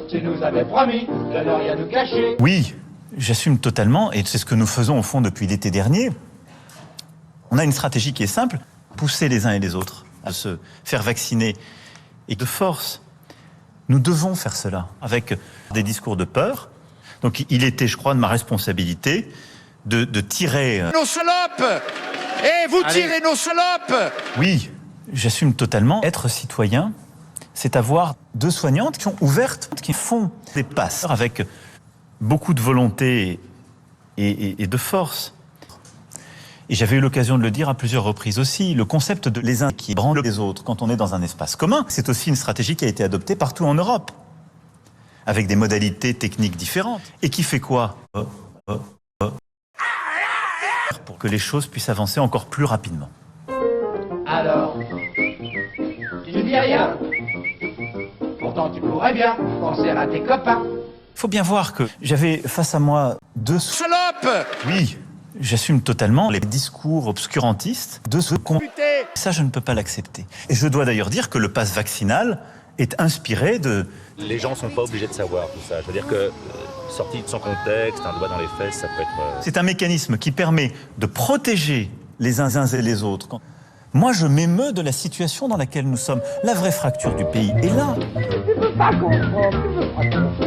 Tu nous avais promis de ne rien nous cacher. Oui, j'assume totalement, et c'est ce que nous faisons au fond depuis l'été dernier. On a une stratégie qui est simple, pousser les uns et les autres à se faire vacciner. Et de force, nous devons faire cela, avec des discours de peur. Donc il était, je crois, de ma responsabilité de tirer... Nos salopes. Et vous tirez nos salopes. Oui, j'assume totalement. Être citoyen, c'est avoir deux soignantes qui sont ouvertes, qui font des passes avec beaucoup de volonté et de force. Et j'avais eu l'occasion de le dire à plusieurs reprises aussi, le concept de les uns qui branlent les autres quand on est dans un espace commun, c'est aussi une stratégie qui a été adoptée partout en Europe, avec des modalités techniques différentes. Et qui fait quoi ? Pour que les choses puissent avancer encore plus rapidement. Alors, tu ne dis rien. Pourtant, tu pourrais bien penser à tes copains. Il faut bien voir que j'avais face à moi deux... Salopes. Oui, j'assume totalement les discours obscurantistes de ce qu'on... Ça, je ne peux pas l'accepter. Et je dois d'ailleurs dire que le pass vaccinal est inspiré de... Les gens ne sont pas obligés de savoir tout ça. Je veux dire que, sorti de son contexte, un doigt dans les fesses, ça peut être... C'est un mécanisme qui permet de protéger les uns et les autres. Moi, je m'émeus de la situation dans laquelle nous sommes. La vraie fracture du pays est là. Tu peux pas comprendre.